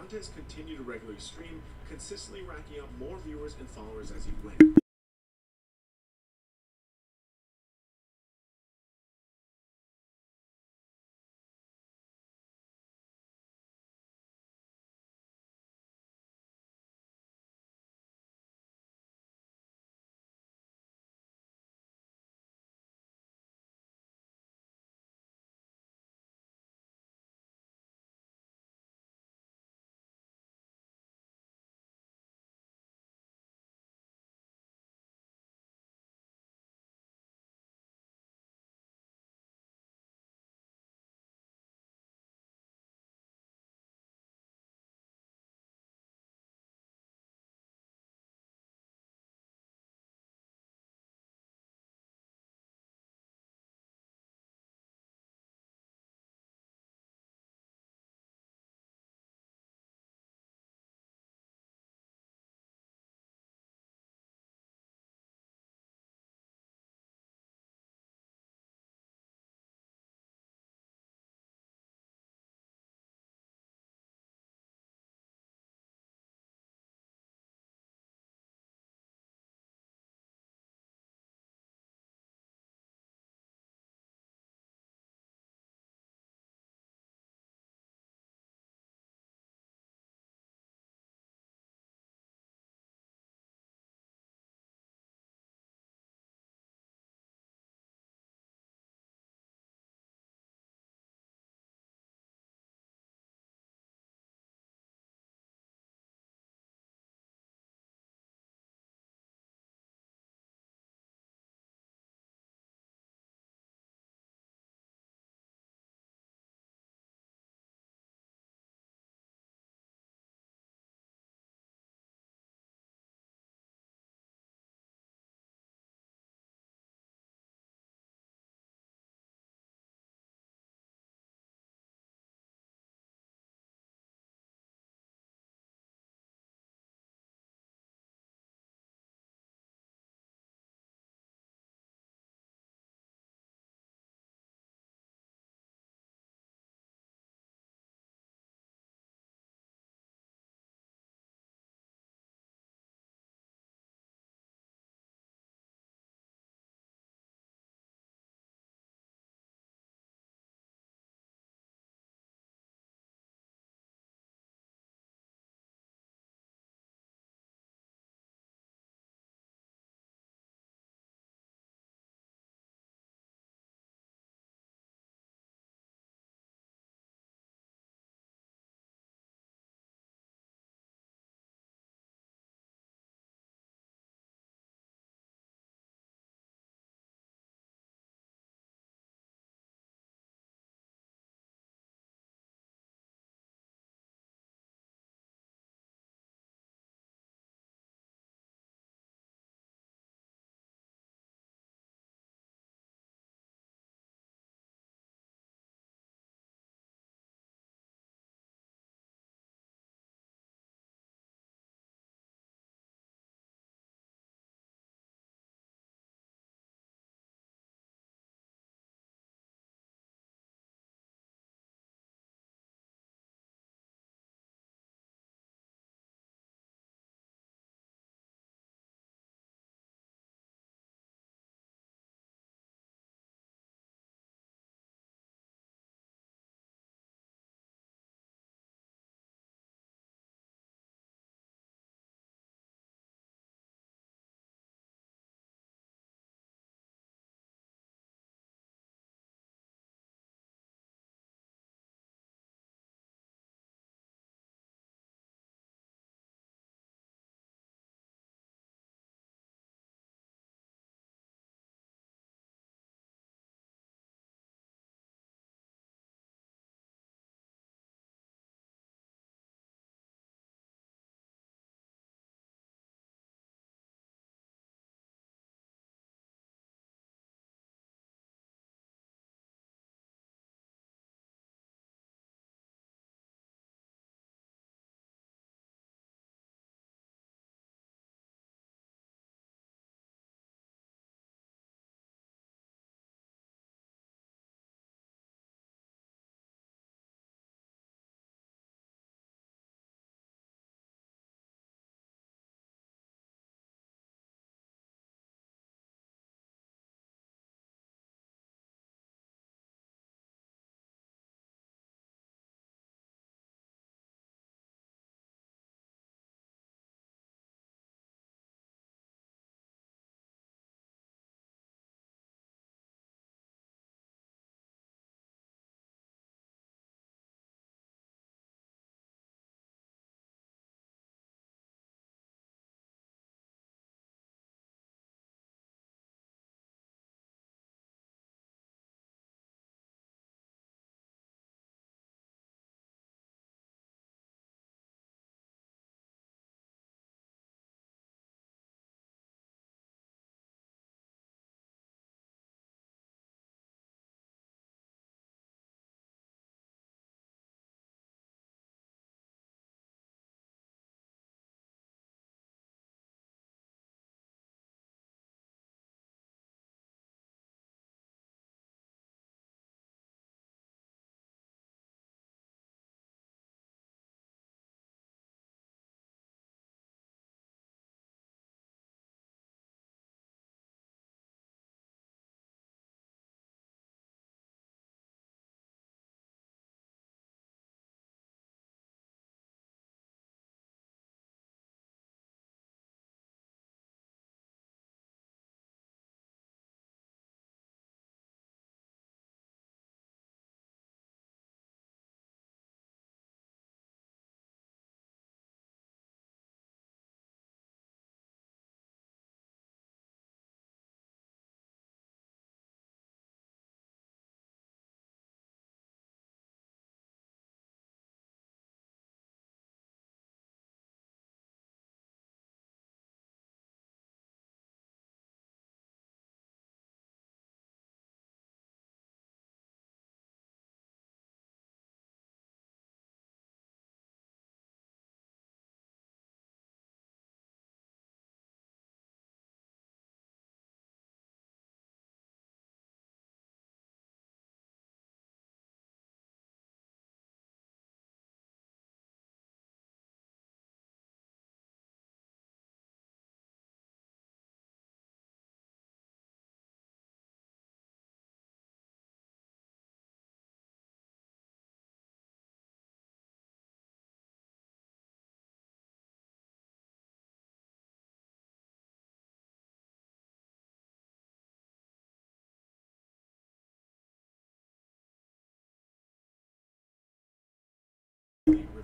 Preguntes continued to regularly stream, consistently racking up more viewers and followers as he went.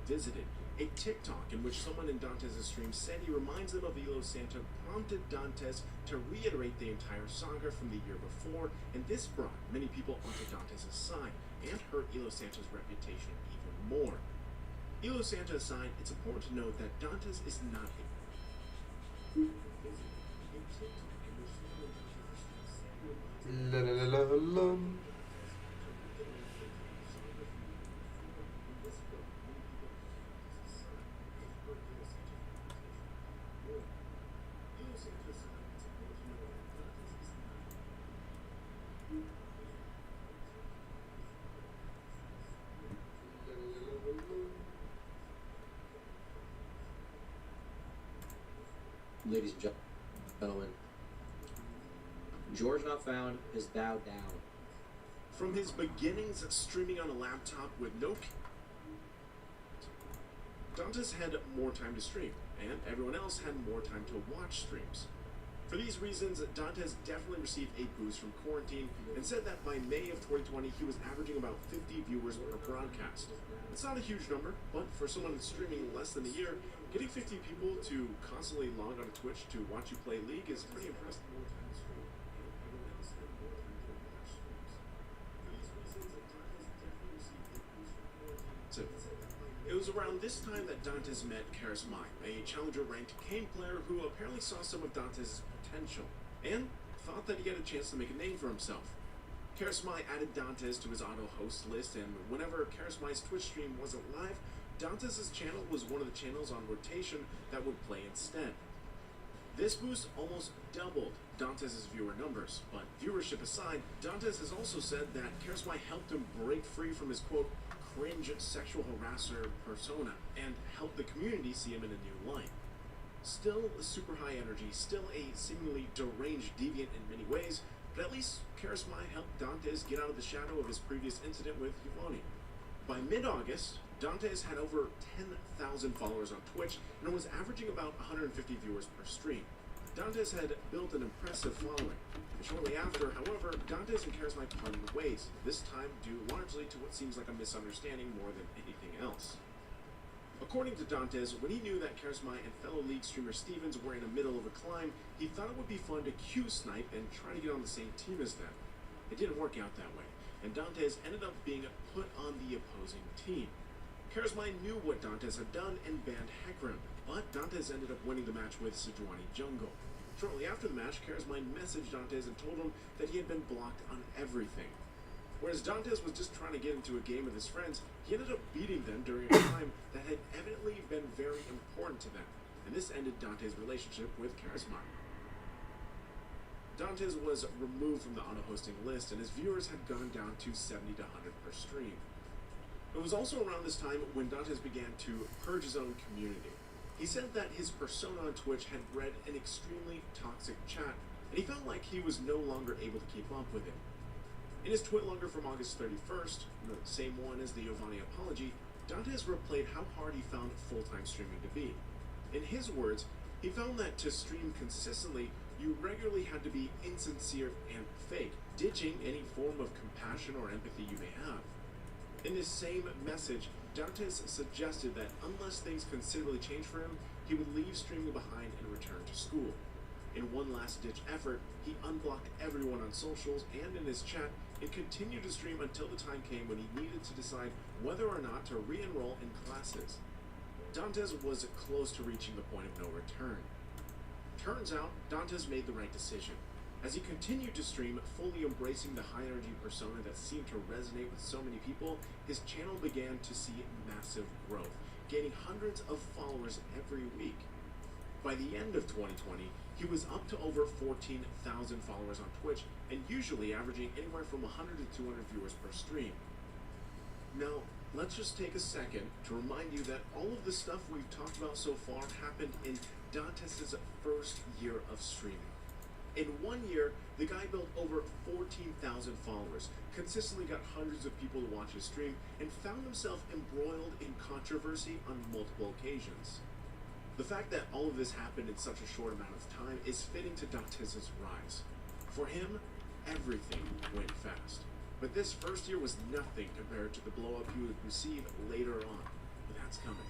revisited. A TikTok in which someone in Dantes' stream said he reminds them of Elo Santa prompted Dantes to reiterate the entire saga from the year before, and this brought many people onto Dantes' side and hurt Elo Santa's reputation even more. Elo Santa aside, it's important to note that Dantes is not a La la la la la. Ladies and gentlemen, George Not Found is bowed down. From his beginnings streaming on a laptop with no Dantes had more time to stream, and everyone else had more time to watch streams. For these reasons, Dantes definitely received a boost from quarantine and said that by May of 2020 he was averaging about 50 viewers per broadcast. It's not a huge number, but for someone that's streaming less than a year, getting 50 people to constantly log on to Twitch to watch you play League is pretty impressive. It was around this time that Dantes met Karismai, a challenger-ranked Kane player who apparently saw some of Dantes' potential, and thought that he had a chance to make a name for himself. Karismai added Dantes to his auto-host list, and whenever Karismai's Twitch stream wasn't live, Dantes' channel was one of the channels on rotation that would play instead. This boost almost doubled Dantes' viewer numbers, but viewership aside, Dantes has also said that Karismai helped him break free from his quote, cringe sexual harasser persona and help the community see him in a new light. Still super high energy, still a seemingly deranged deviant in many ways, but at least Karismai helped Dantes get out of the shadow of his previous incident with Yvonne. By mid-August, Dantes had over 10,000 followers on Twitch and was averaging about 150 viewers per stream. Dantes had built an impressive following. Shortly after, however, Dantes and Karismai parted ways, this time due largely to what seems like a misunderstanding more than anything else. According to Dantes, when he knew that Karismai and fellow League streamer Stevens were in the middle of a climb, he thought it would be fun to Q-snipe and try to get on the same team as them. It didn't work out that way, and Dantes ended up being put on the opposing team. Karismai knew what Dantes had done and banned Hecarim, but Dantes ended up winning the match with Sejuani Jungle. Shortly after the match, Karismai messaged Dantes and told him that he had been blocked on everything. Whereas Dantes was just trying to get into a game with his friends, he ended up beating them during a time that had evidently been very important to them, and this ended Dantes' relationship with Karismai. Dantes was removed from the auto-hosting list, and his viewers had gone down to 70 to 100 per stream. It was also around this time when Dantes began to purge his own community. He said that his persona on Twitch had bred an extremely toxic chat, and he felt like he was no longer able to keep up with it. In his Twitlonger from August 31st, the same one as the Giovanni apology, Dantes replayed how hard he found full-time streaming to be. In his words, he found that to stream consistently, you regularly had to be insincere and fake, ditching any form of compassion or empathy you may have. In this same message, Dantes suggested that unless things considerably changed for him, he would leave streaming behind and return to school. In one last-ditch effort, he unblocked everyone on socials and in his chat and continued to stream until the time came when he needed to decide whether or not to re-enroll in classes. Dantes was close to reaching the point of no return. Turns out, Dantes made the right decision. As he continued to stream, fully embracing the high-energy persona that seemed to resonate with so many people, his channel began to see massive growth, gaining hundreds of followers every week. By the end of 2020, he was up to over 14,000 followers on Twitch, and usually averaging anywhere from 100 to 200 viewers per stream. Now, let's just take a second to remind you that all of the stuff we've talked about so far happened in Dantes' first year of streaming. In 1 year, the guy built over 14,000 followers, consistently got hundreds of people to watch his stream, and found himself embroiled in controversy on multiple occasions. The fact that all of this happened in such a short amount of time is fitting to Dantes' rise. For him, everything went fast. But this first year was nothing compared to the blow-up he would receive later on. With that's coming.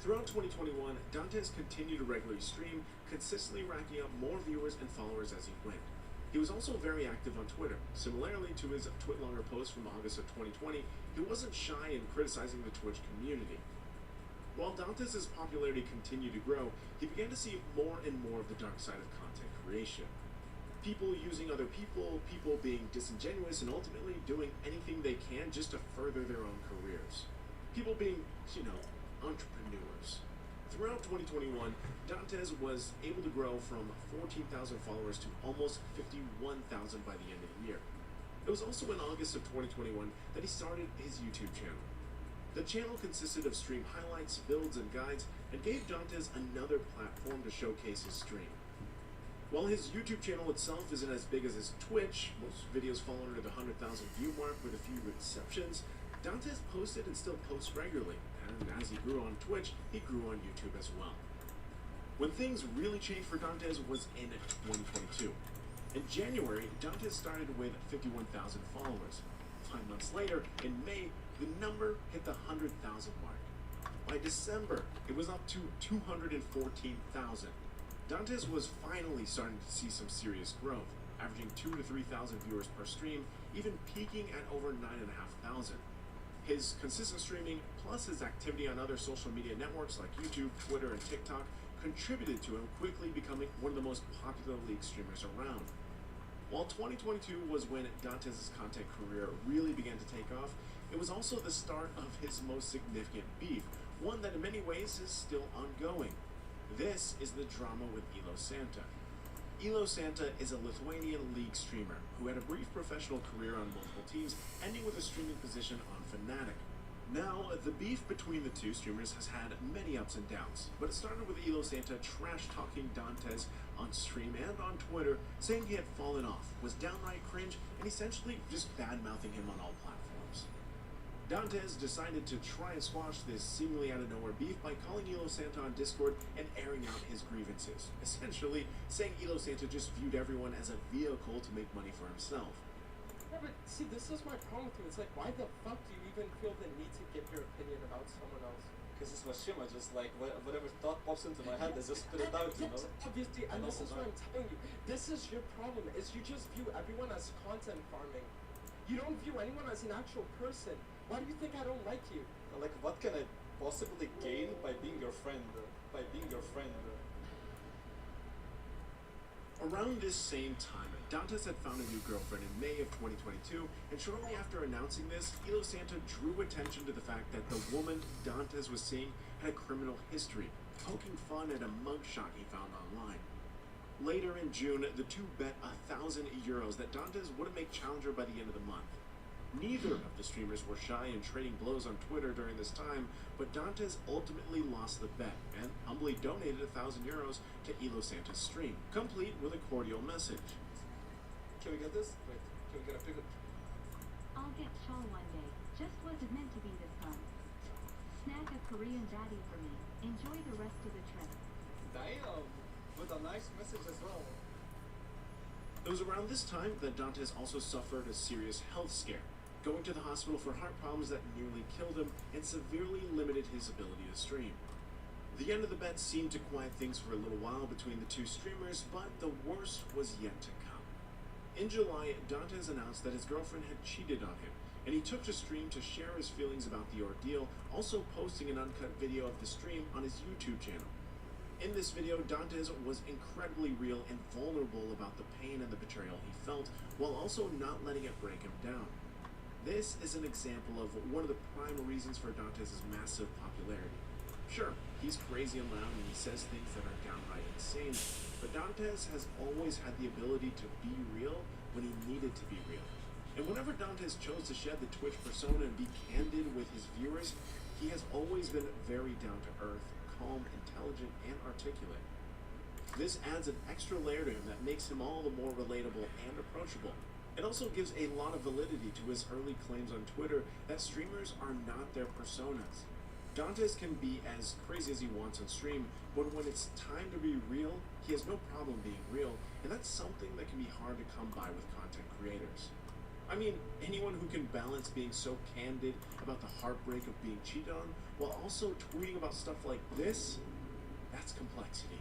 Throughout 2021, Dantes continued to regularly stream, consistently racking up more viewers and followers as he went. He was also very active on Twitter. Similarly to his TwitLonger post from August of 2020, he wasn't shy in criticizing the Twitch community. While Dantes' popularity continued to grow, he began to see more and more of the dark side of content creation. People using other people, people being disingenuous and ultimately doing anything they can just to further their own careers. People being, entrepreneurs. Throughout 2021, Dantes was able to grow from 14,000 followers to almost 51,000 by the end of the year. It was also in August of 2021 that he started his YouTube channel. The channel consisted of stream highlights, builds, and guides, and gave Dantes another platform to showcase his stream. While his YouTube channel itself isn't as big as his Twitch, most videos fall under the 100,000 view mark with a few exceptions, Dantes posted and still posts regularly, and as he grew on Twitch, he grew on YouTube as well. When things really changed for Dantes was in 2022. In January, Dantes started with 51,000 followers. 5 months later, in May, the number hit the 100,000 mark. By December, it was up to 214,000. Dantes was finally starting to see some serious growth, averaging 2,000 to 3,000 viewers per stream, even peaking at over 9,500. His consistent streaming, plus his activity on other social media networks like YouTube, Twitter, and TikTok, contributed to him quickly becoming one of the most popular league streamers around. While 2022 was when Dantes' content career really began to take off, it was also the start of his most significant beef, one that in many ways is still ongoing. This is the drama with Elo Santa. Elo Santa is a Lithuanian league streamer who had a brief professional career on multiple teams, ending with a streaming position on Fnatic. Now, the beef between the two streamers has had many ups and downs, but it started with Elo Santa trash-talking Dantes on stream and on Twitter, saying he had fallen off, was downright cringe, and essentially just bad-mouthing him on all platforms. Dantes decided to try and squash this seemingly out-of-nowhere beef by calling Elo Santa on Discord and airing out his grievances, essentially saying Elo Santa just viewed everyone as a vehicle to make money for himself. Yeah, but see, this is my problem with you. It's like, why the fuck do you even feel the need to give your opinion about someone else? Because it's my shit, I just like, whatever thought pops into my head, I just spit it out, you know? Obviously, and this is what I'm telling you. This is your problem, is you just view everyone as content farming. You don't view anyone as an actual person. Why do you think I don't like you? Like, what can I possibly gain by being your friend? Around this same time, Dantes had found a new girlfriend in May of 2022, and shortly after announcing this, Elo Santa drew attention to the fact that the woman Dantes was seeing had a criminal history, poking fun at a mugshot he found online. Later in June, the two bet €1,000 that Dantes wouldn't make challenger by the end of the month. Neither of the streamers were shy in trading blows on Twitter during this time, but Dantes ultimately lost the bet and humbly donated €1,000 to Elo Santa's stream, complete with a cordial message. Can we get this? Wait, can we get a picture? I'll get Shaw one day. Just wasn't meant to be this time. Snag a Korean baddie for me. Enjoy the rest of the trip. Damn! With a nice message as well. It was around this time that Dantes also suffered a serious health scare, going to the hospital for heart problems that nearly killed him and severely limited his ability to stream. The end of the bet seemed to quiet things for a little while between the two streamers, but the worst was yet to come. In July, Dantes announced that his girlfriend had cheated on him, and he took to stream to share his feelings about the ordeal, also posting an uncut video of the stream on his YouTube channel. In this video, Dantes was incredibly real and vulnerable about the pain and the betrayal he felt, while also not letting it break him down. This is an example of one of the prime reasons for Dantes' massive popularity. Sure, he's crazy and loud and he says things that are downright insane, but Dantes has always had the ability to be real when he needed to be real. And whenever Dantes chose to shed the Twitch persona and be candid with his viewers, he has always been very down-to-earth, calm, intelligent, and articulate. This adds an extra layer to him that makes him all the more relatable and approachable. It also gives a lot of validity to his early claims on Twitter that streamers are not their personas. Dantes can be as crazy as he wants on stream, but when it's time to be real, he has no problem being real, and that's something that can be hard to come by with content creators. I mean, anyone who can balance being so candid about the heartbreak of being cheated on while also tweeting about stuff like this, that's complexity.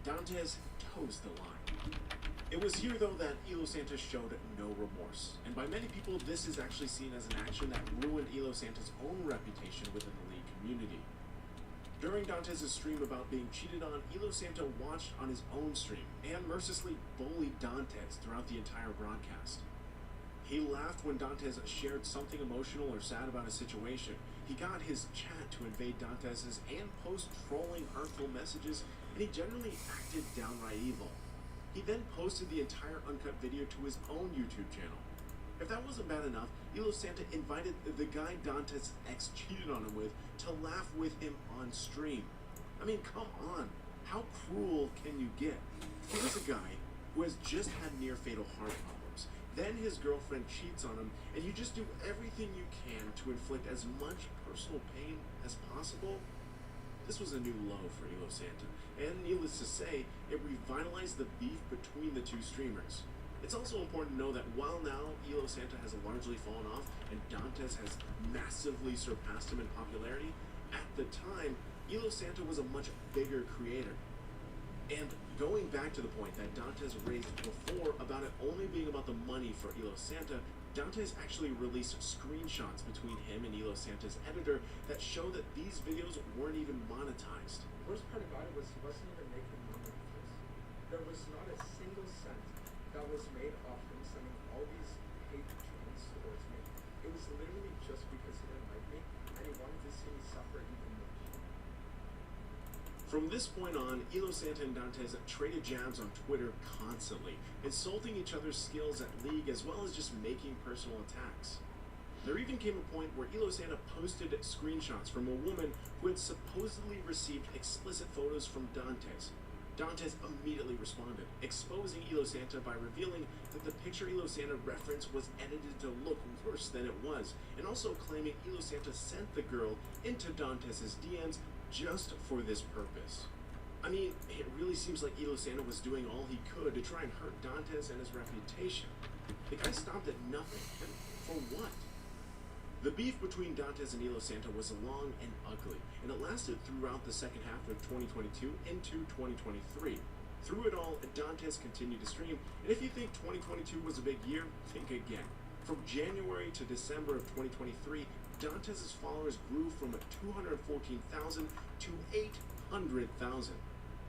Dantes toes the line. It was here, though, that Elo Santos showed no remorse, and by many people, this is actually seen as an action that ruined Elo Santos' own reputation within the League community. During Dantes' stream about being cheated on, Elo Santo watched on his own stream and mercilessly bullied Dantes throughout the entire broadcast. He laughed when Dantes shared something emotional or sad about a situation. He got his chat to invade Dantes' and post trolling, hurtful messages, and he generally acted downright evil. He then posted the entire uncut video to his own YouTube channel. If that wasn't bad enough, Elo Santa invited the guy Dantes' ex cheated on him with to laugh with him on stream. I mean, come on. How cruel can you get? Here's a guy who has just had near-fatal heart problems. Then his girlfriend cheats on him, and you just do everything you can to inflict as much personal pain as possible? This was a new low for Elo Santa, and needless to say, it revitalized the beef between the two streamers. It's also important to know that while now Elo Santa has largely fallen off and Dantes has massively surpassed him in popularity, at the time, Elo Santa was a much bigger creator. And going back to the point that Dantes raised before about it only being about the money for Elo Santa, Dantes actually released screenshots between him and Elo Santa's editor that show that these videos weren't even monetized. The worst part about it was he wasn't even making money off this. There was not a single cent that was made off him sending all these hate tweets towards me. It was literally just because he didn't like me and he wanted to see me suffer even more. From this point on, Elo Santa and Dantes traded jabs on Twitter constantly, insulting each other's skills at League as well as just making personal attacks. There even came a point where Elo Santa posted screenshots from a woman who had supposedly received explicit photos from Dantes. Dantes immediately responded, exposing Elo Santa by revealing that the picture Elo Santa referenced was edited to look worse than it was, and also claiming Elo Santa sent the girl into Dantes' DMs just for this purpose. I mean, it really seems like Elo Santa was doing all he could to try and hurt Dantes and his reputation. The guy stopped at nothing, and for what? The beef between Dantes and Elo Santa was long and ugly, and it lasted throughout the second half of 2022 into 2023. Through it all, Dantes continued to stream, and if you think 2022 was a big year, think again. From January to December of 2023, Dantes' followers grew from 214,000 to 800,000.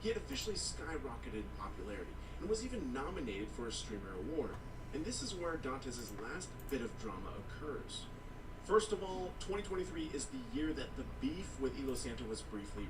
He had officially skyrocketed in popularity and was even nominated for a Streamer Award. And this is where Dantes' last bit of drama occurs. First of all, 2023 is the year that the beef with Elo Santa was briefly